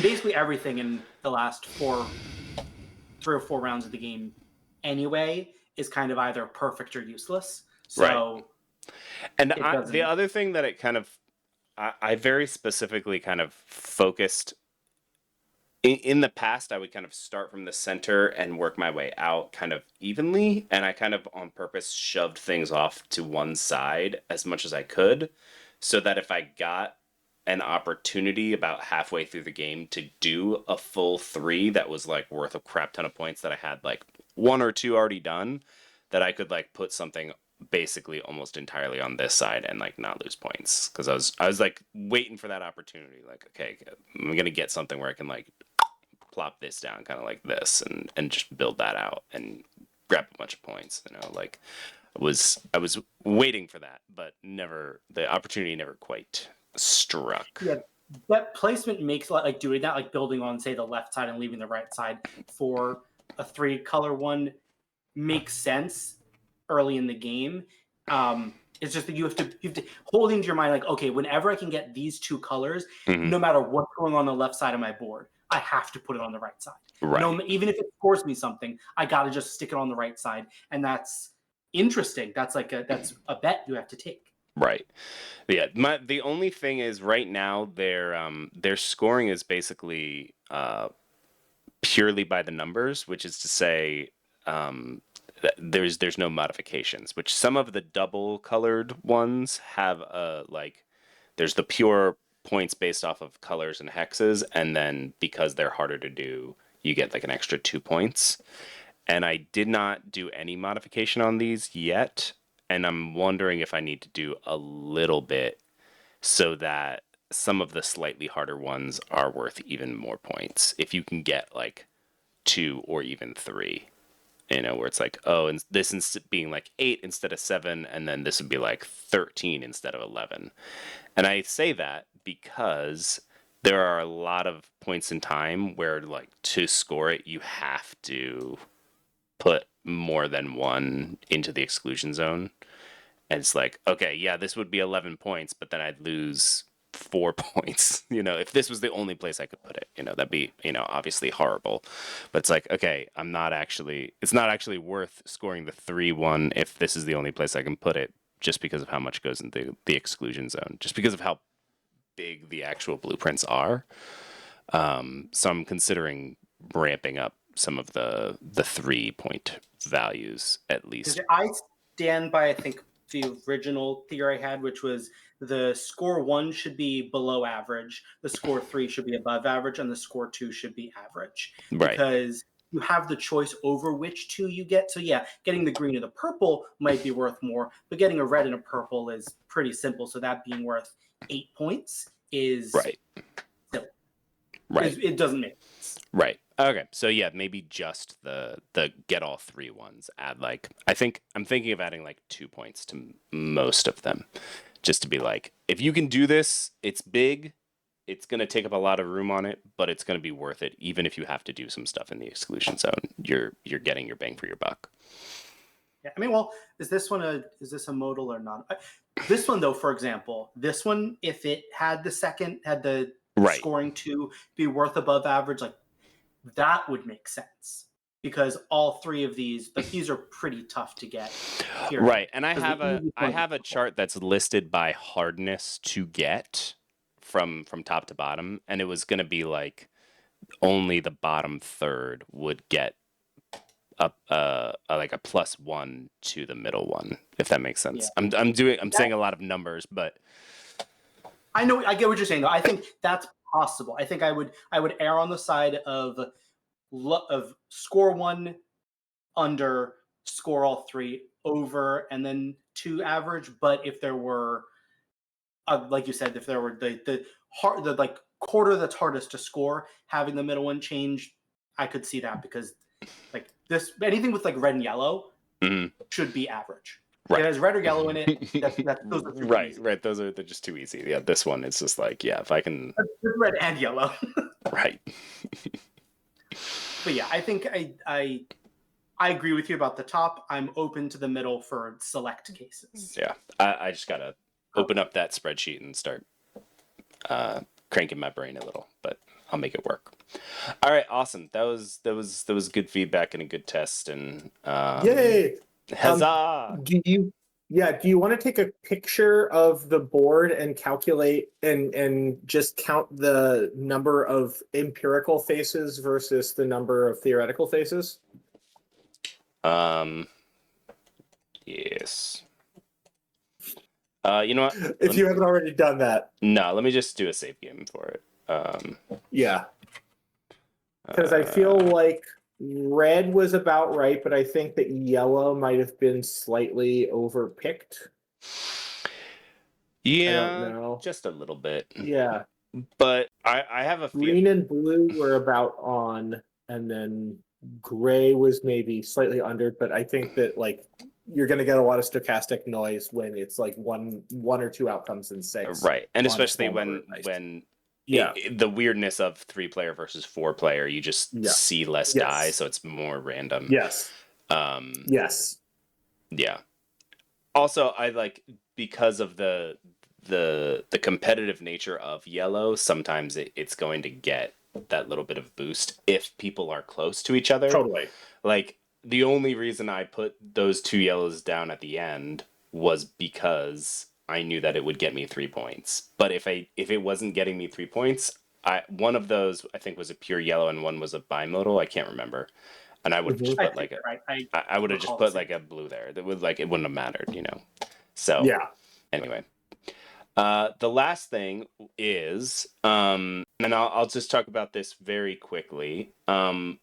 basically everything in the last 3 or 4 rounds of the game anyway is kind of either perfect or useless. Right. So And it the doesn't. other thing that it kind of I very specifically kind of focused in the past. I would kind of start from the center and work my way out kind of evenly, and I kind of on purpose shoved things off to one side as much as I could, so that if I got an opportunity about halfway through the game to do a full three that was like worth a crap ton of points that I had like one or two already done, that I could like put something basically almost entirely on this side and like not lose points, because I was like waiting for that opportunity, like, okay, I'm gonna get something where I can like plop this down kind of like this and just build that out and grab a bunch of points, like I was waiting for that, but never, the opportunity never quite struck. Yeah, that placement makes like doing that, like building on say the left side and leaving the right side for a 3-color one makes sense early in the game. It's just that you have to hold into your mind like, okay, whenever I can get these 2 colors, Mhm. no matter what's going on the left side of my board, I have to put it on the right side. Right. No, even if it scores me something, I got to just stick it on the right side, and that's interesting. That's a bet you have to take. Right. Yeah. The only thing is right now their scoring is basically purely by the numbers, which is to say, there's no modifications. Which some of the double colored ones have like there's the pure points based off of colors and hexes, and then because they're harder to do, you get like an extra 2 points. And I did not do any modification on these yet, and I'm wondering if I need to do a little bit so that some of the slightly harder ones are worth even more points. If you can get like 2 or even 3, where it's like, oh, and this being like 8 instead of 7, and then this would be like 13 instead of 11. And I say that because there are a lot of points in time where like to score it, you have to put more than one into the exclusion zone. And it's like, okay, yeah, this would be 11 points, but then I'd lose 4 points. If this was the only place I could put it, that'd be, obviously horrible. But it's like, okay, it's not actually worth scoring the 3-1 if this is the only place I can put it, just because of how much goes into the exclusion zone, just because of how big the actual blueprints are. So I'm considering ramping up some of the 3-point values at least. I stand by, I think, the original theory I had, which was the score 1 should be below average, the score 3 should be above average, and the score 2 should be average. Right. Because you have the choice over which 2 you get. So yeah, getting the green or the purple might be worth more, but getting a red and a purple is pretty simple. So that being worth 8 points is right. Silly. Right. It doesn't make sense. Right. Okay. So yeah, maybe just the get all 3 ones. Add like, I'm thinking of adding like 2 points to most of them, just to be like, if you can do this, it's big. It's going to take up a lot of room on it, but it's going to be worth it. Even if you have to do some stuff in the exclusion zone, you're getting your bang for your buck. Yeah, I mean, well, is this a modal or not? This one though, for example, this one, if it had the Right. scoring to be worth above average, like that would make sense, because all 3 of these, like these are pretty tough to get. Period. Right. And I Because have a chart that's listed by hardness to get from top to bottom, and it was going to be like only the bottom third would get like a +1 to the middle one, if that makes sense. Yeah. I'm saying a lot of numbers, but I get what you're saying though. I think that's possible. I think I would err on the side of score 1 under, score all 3 over, and then 2 average. But if there were, like you said, if there were the like quarter that's hardest to score, having the middle one change, I could see that, because like this, anything with like red and yellow should be average. Right. If it has red or yellow in it, those are right, easy. right. They're just too easy. Yeah, this one is just like, yeah, if I can Red and yellow. right. But yeah, I think I agree with you about the top. I'm open to the middle for select cases. Yeah, I just gotta open up that spreadsheet and start cranking my brain a little, but I'll make it work. All right, awesome. That was good feedback and a good test. And Yay! Huzzah! Do Yeah, do you want to take a picture of the board and calculate and just count the number of empirical faces versus the number of theoretical faces? Yes. You know what? If you haven't already done that. No, let me just do a save game for it. Yeah. Because I feel like red was about right, but I think that yellow might have been slightly overpicked. Yeah, I don't know. just a little bit. Yeah. But I have a Green and blue were about on, and then gray was maybe slightly under, but I think that like you're going to get a lot of stochastic noise when it's like one or two outcomes in 6. Right, and on a especially small number of dice. when Yeah. the weirdness of 3-player versus 4-player, you just see less die, so it's more random. Yes. Yes. Yeah. Also, I like because of the competitive nature of yellow, sometimes it's going to get that little bit of boost if people are close to each other. Totally. Like the only reason I put those 2 yellows down at the end was because I knew that it would get me 3 points. But if it wasn't getting me 3 points, one of those I think was a pure yellow and one was a bimodal. I can't remember. And I would have just put like I would have just put like a blue there. That would like it wouldn't have mattered, you know. So yeah. Anyway, the last thing is, and I'll just talk about this very quickly.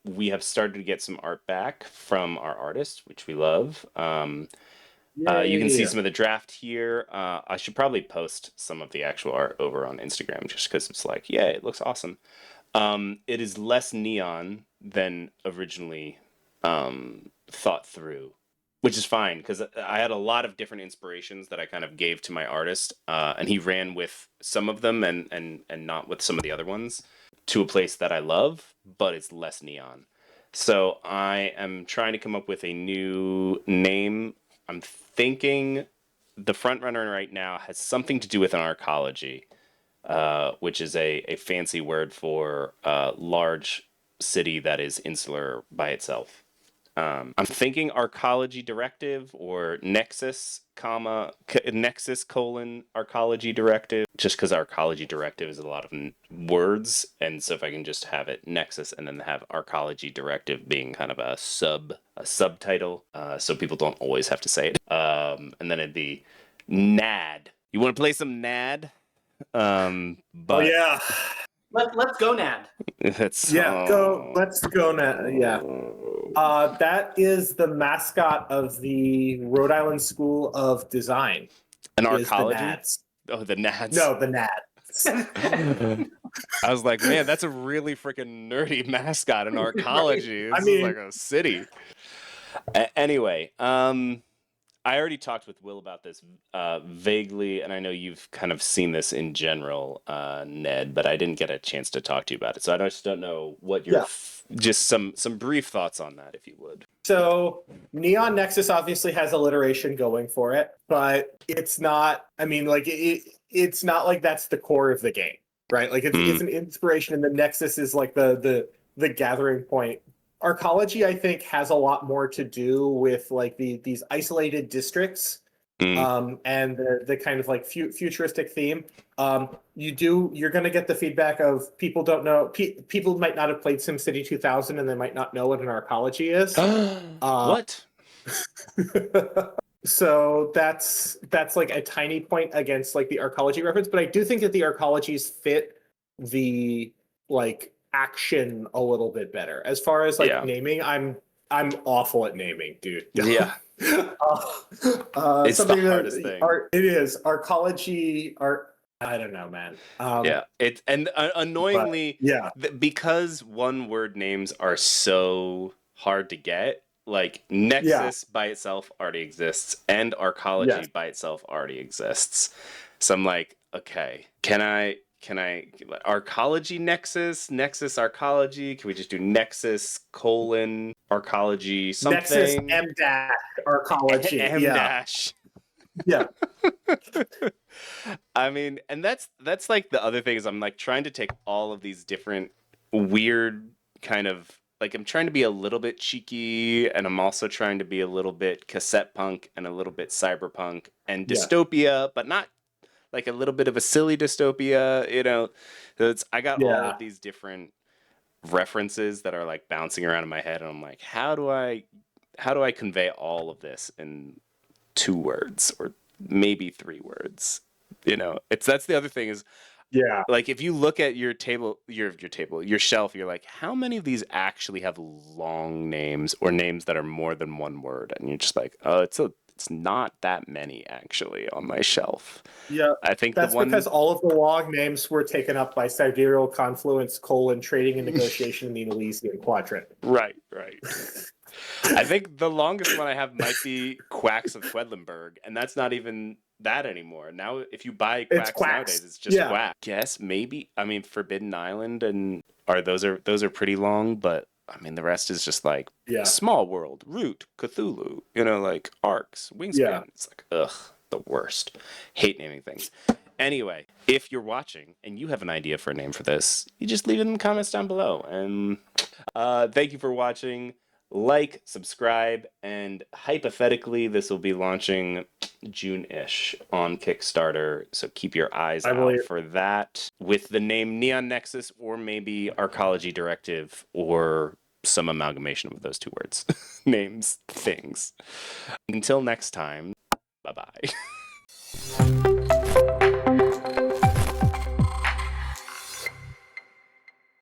We have started to get some art back from our artists, which we love. You can see some of the draft here. I should probably post some of the actual art over on Instagram just because it's like, yeah, it looks awesome. It is less neon than originally thought through, which is fine because I had a lot of different inspirations that I kind of gave to my artist, and he ran with some of them and not with some of the other ones to a place that I love, but it's less neon. So I am trying to come up with a new name. I'm thinking the front runner right now has something to do with an arcology, which is a fancy word for a large city that is insular by itself. I'm thinking arcology directive or nexus, nexus colon arcology directive, just because arcology directive is a lot of words. And so if I can just have it nexus and then have arcology directive being kind of a subtitle, so people don't always have to say it. And then it'd be NAD. You want to play some NAD? But yeah. Let's go, Nad. Let's go. Let's go now. Yeah. That is the mascot of the Rhode Island School of Design. An is the arcology? Nads. Oh, the Nads. No, the Nads. I was like, man, that's a really freaking nerdy mascot in arcology. Right. This is like a city. Anyway, I already talked with Will about this vaguely, and I know you've kind of seen this in general, Ned, but I didn't get a chance to talk to you about it. So I just don't know what your just some brief thoughts on that, if you would. So Neon Nexus obviously has alliteration going for it, but it's not. I mean, like it's not like that's the core of the game, right? Like it's an inspiration, and the Nexus is like the gathering point. Arcology, I think, has a lot more to do with like these isolated districts, and the kind of like futuristic theme. You're going to get the feedback of people don't know. People might not have played SimCity 2000, and they might not know what an arcology is. What? So that's like a tiny point against like the arcology reference, but I do think that the arcologies fit the like action a little bit better. As far as like naming, I'm awful at naming, dude. Yeah. It's the hardest thing. It is arcology. I don't know, man. It's annoyingly, because one word names are so hard to get. Like Nexus by itself already exists, and arcology by itself already exists. So I'm like, okay, can I arcology nexus arcology? Can we just do nexus colon arcology something? Nexus M dash arcology. M dash. Yeah. I mean, and that's like the other thing is I'm like trying to take all of these different weird kind of like I'm trying to be a little bit cheeky, and I'm also trying to be a little bit cassette punk and a little bit cyberpunk and Yeah. dystopia, but not like a little bit of a silly dystopia, you know. So I got all Yeah. of these different references that are like bouncing around in my head, and I'm like, how do I convey all of this in 2 words or maybe 3 words? You know, that's the other thing is, Yeah. like, if you look at your shelf, you're like, how many of these actually have long names or names that are more than 1 word? And you're just like, oh, it's not that many actually on my shelf. Yeah. I think That's because all of the long names were taken up by Sidereal Confluence, Trading and Negotiation in the Elysian Quadrant. Right. I think the longest one I have might be Quacks of Quedlinburg, and that's not even that anymore. Now, if you buy Quacks nowadays, it's just Quack. Guess maybe. I mean, Forbidden Island and those are pretty long, but I mean the rest is just like Small World, Root, Cthulhu. You know, like Arcs, Wingspan. Yeah. It's like the worst. Hate naming things. Anyway, if you're watching and you have an idea for a name for this, you just leave it in the comments down below. And thank you for watching. Like, subscribe, and hypothetically, this will be launching June-ish on Kickstarter, so keep your eyes out for that, with the name Neon Nexus, or maybe Arcology Directive, or some amalgamation of those 2 words. Names, things. Until next time, bye-bye.